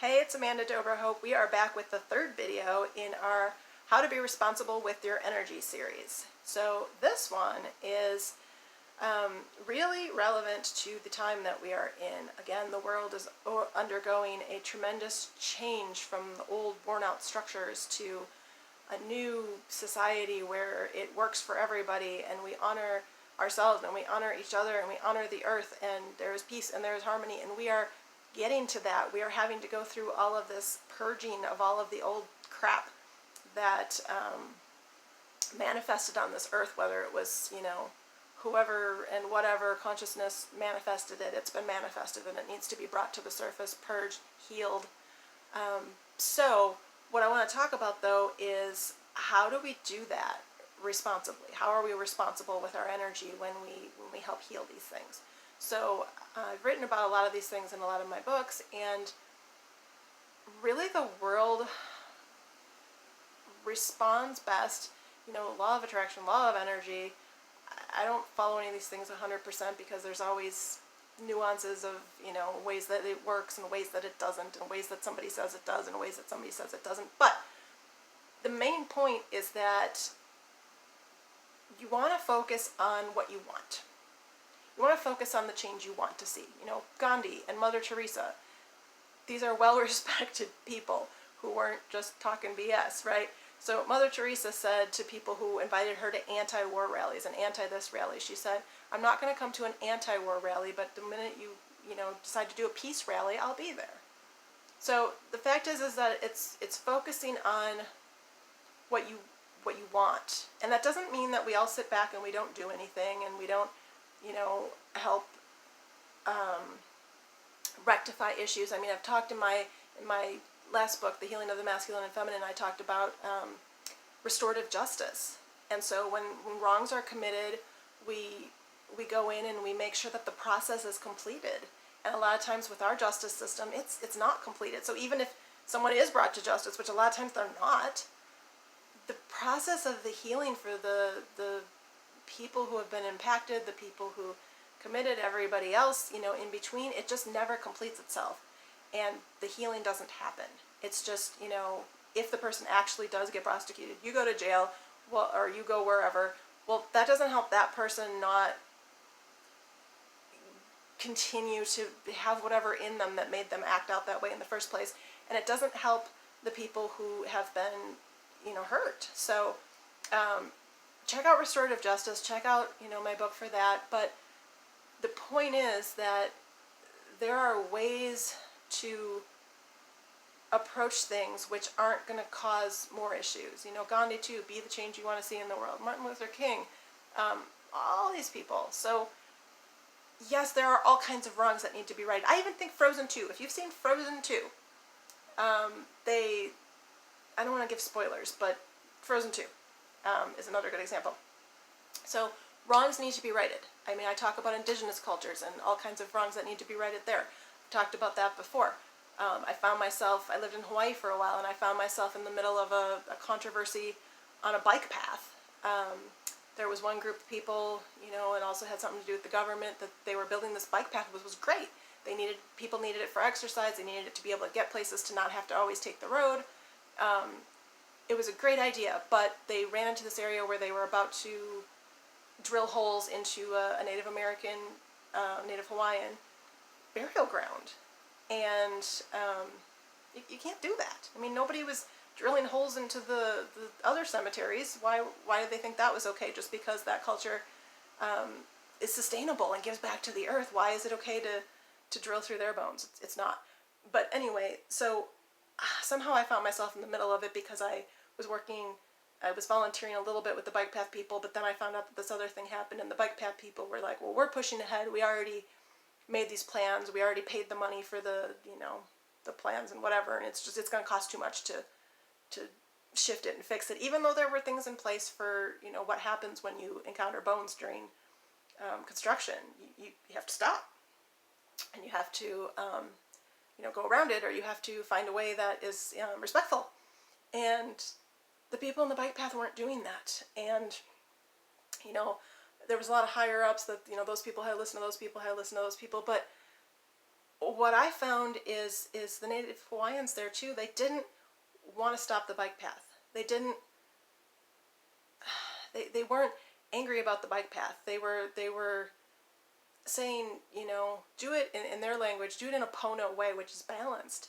Hey, it's Amanda Doberhope. We are back with the third video in our How to Be Responsible with Your Energy series. So this one is really relevant to the time that we are in. Again, the world is undergoing a tremendous change from the old worn-out structures to a new society where it works for everybody, and we honor ourselves and we honor each other and we honor the earth, and there is peace and there is harmony, and we are getting to that. We are having to go through all of this purging of all of the old crap that manifested on this earth, whether it was, whoever and whatever consciousness manifested it. It's been manifested and it needs to be brought to the surface, purged, healed. So what I want to talk about, though, is how do we do that responsibly? How are we responsible with our energy when we help heal these things? So I've written about a lot of these things in a lot of my books, and really the world responds best, law of attraction, law of energy. I don't follow any of these things 100% because there's always nuances of, ways that it works and ways that it doesn't, and ways that somebody says it does and ways that somebody says it doesn't. But the main point is that you want to focus on what you want. You want to focus on the change you want to see. Gandhi and Mother Teresa, these are well-respected people who weren't just talking BS, right? So Mother Teresa said to people who invited her to anti-war rallies and anti-this rallies, she said, I'm not going to come to an anti-war rally, but the minute you decide to do a peace rally, I'll be there. So the fact is that it's focusing on what you want. And that doesn't mean that we all sit back and we don't do anything and we don't help rectify issues. I mean, I've talked in my last book, The Healing of the Masculine and Feminine, I talked about restorative justice. And so when wrongs are committed, we go in and we make sure that the process is completed. And a lot of times with our justice system, it's not completed. So even if someone is brought to justice, which a lot of times they're not, the process of the healing for the people who have been impacted, the people who committed, everybody else, in between, it just never completes itself. And the healing doesn't happen. It's just, if the person actually does get prosecuted, you go to jail, well, or you go wherever, well, that doesn't help that person not continue to have whatever in them that made them act out that way in the first place. And it doesn't help the people who have been, hurt. So, check out Restorative Justice, check out, my book for that. But the point is that there are ways to approach things which aren't going to cause more issues. Gandhi too, be the change you want to see in the world. Martin Luther King, all these people. So yes, there are all kinds of wrongs that need to be righted. I even think Frozen 2, if you've seen Frozen 2, I don't want to give spoilers, but Frozen 2 is another good example. So wrongs need to be righted. I mean, I talk about indigenous cultures and all kinds of wrongs that need to be righted there. I've talked about that before. I lived in Hawaii for a while, and I found myself in the middle of a controversy on a bike path. There was one group of people, it also had something to do with the government, that they were building this bike path, which was great. People needed it for exercise, they needed it to be able to get places, to not have to always take the road. It was a great idea, but they ran into this area where they were about to drill holes into a Native American, Native Hawaiian burial ground. And you can't do that. I mean, nobody was drilling holes into the other cemeteries. Why did they think that was okay? Just because that culture is sustainable and gives back to the earth, why is it okay to drill through their bones? It's not. But anyway, so somehow I found myself in the middle of it because I was volunteering a little bit with the bike path people, but then I found out that this other thing happened, and the bike path people were like, well, we're pushing ahead. We already made these plans. We already paid the money for the plans and whatever, and it's going to cost too much to shift it and fix it, even though there were things in place for, what happens when you encounter bones during construction. You have to stop, and you have to go around it, or you have to find a way that is respectful. And the people in the bike path weren't doing that. And there was a lot of higher ups that those people had listened to those people, but what I found is the Native Hawaiians there too, they didn't want to stop the bike path. They weren't angry about the bike path. They were saying, you know, do it in their language, do it in a Pono way, which is balanced.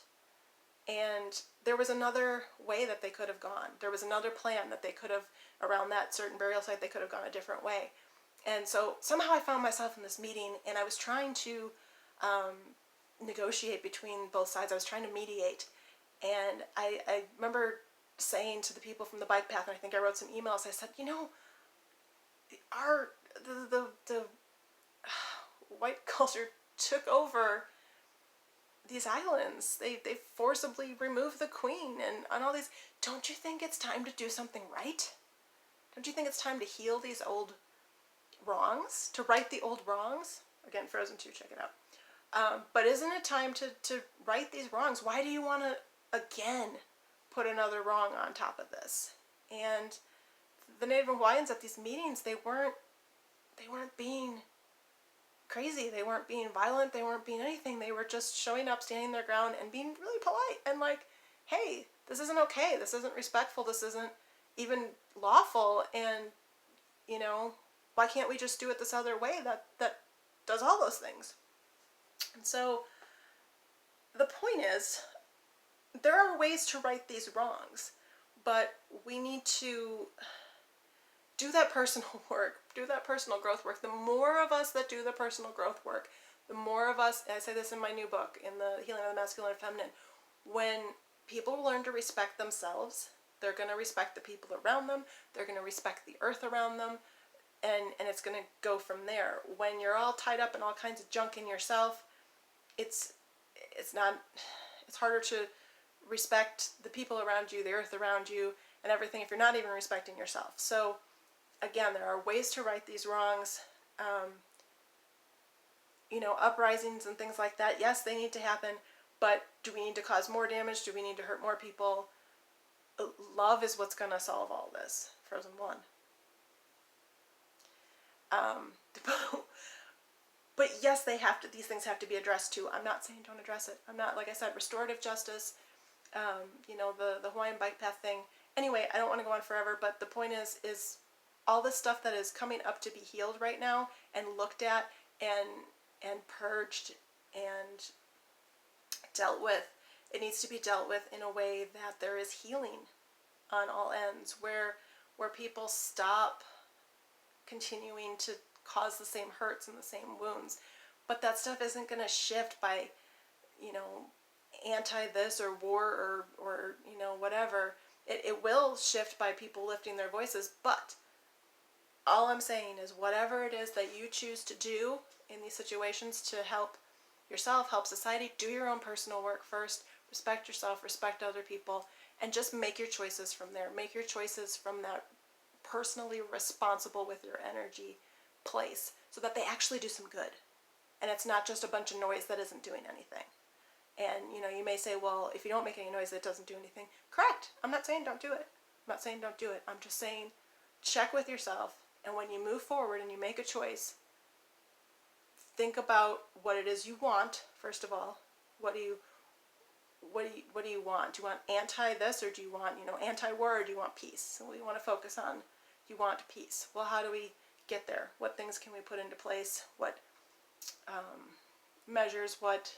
And there was another way that they could have gone. There was another plan that they could have, around that certain burial site, they could have gone a different way. And so somehow I found myself in this meeting, and I was trying to negotiate between both sides. I was trying to mediate. And I remember saying to the people from the bike path, and I think I wrote some emails, I said, you know, the white culture took over these islands. They forcibly removed the queen and all these. Don't you think it's time to do something right? Don't you think it's time to heal these old wrongs? To right the old wrongs? Again, Frozen 2, check it out. But isn't it time to right these wrongs? Why do you want to, again, put another wrong on top of this? And the Native Hawaiians at these meetings, they weren't being crazy. They weren't being violent. They weren't being anything. They were just showing up, standing their ground, and being really polite and like, hey, this isn't okay. This isn't respectful. This isn't even lawful. And, you know, why can't we just do it this other way that does all those things? And so the point is, there are ways to right these wrongs, but we need to do that personal work, do that personal growth work. The more of us that do the personal growth work, the more of us, I say this in my new book, in the Healing of the Masculine and Feminine, when people learn to respect themselves, they're going to respect the people around them, they're going to respect the earth around them, and it's going to go from there. When you're all tied up in all kinds of junk in yourself, it's harder to respect the people around you, the earth around you, and everything if you're not even respecting yourself. So again, there are ways to right these wrongs. You know, uprisings and things like that, yes, they need to happen, but do we need to cause more damage? Do we need to hurt more people? Love is what's going to solve all this. Frozen 1. But yes, these things have to be addressed too. I'm not saying don't address it. I'm not, like I said, restorative justice, you know, the Hawaiian bike path thing. Anyway, I don't want to go on forever, but the point is all this stuff that is coming up to be healed right now and looked at and purged and dealt with, it needs to be dealt with in a way that there is healing on all ends, where people stop continuing to cause the same hurts and the same wounds. But that stuff isn't going to shift by, you know, anti this or war or you know, whatever. It will shift by people lifting their voices, but all I'm saying is whatever it is that you choose to do in these situations to help yourself, help society, do your own personal work first, respect yourself, respect other people, and just make your choices from there. Make your choices from that personally responsible with your energy place so that they actually do some good. And it's not just a bunch of noise that isn't doing anything. And, you know, you may say, well, if you don't make any noise, it doesn't do anything. Correct. I'm not saying don't do it. I'm not saying don't do it. I'm just saying check with yourself. And when you move forward and you make a choice, think about what it is you want, first of all. What do you want? Do you want anti this, or do you want, you know, anti-war, or do you want peace? So we want to focus on, you want peace. Well, how do we get there? What things can we put into place? What measures, what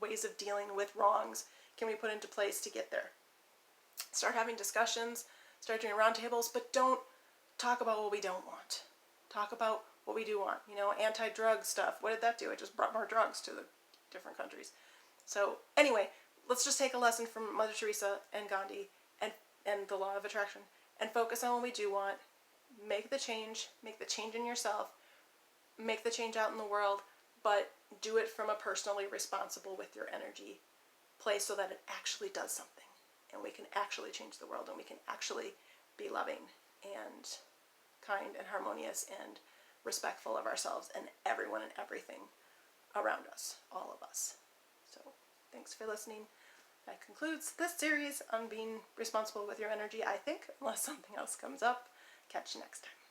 ways of dealing with wrongs can we put into place to get there? Start having discussions, start doing roundtables, but don't talk about what we don't want. Talk about what we do want. You know, anti-drug stuff. What did that do? It just brought more drugs to the different countries. So anyway, let's just take a lesson from Mother Teresa and Gandhi and the law of attraction and focus on what we do want. Make the change in yourself, make the change out in the world, but do it from a personally responsible with your energy place so that it actually does something and we can actually change the world and we can actually be loving and kind and harmonious and respectful of ourselves and everyone and everything around us, all of us. So thanks for listening. That concludes this series on being responsible with your energy, I think, unless something else comes up. Catch you next time.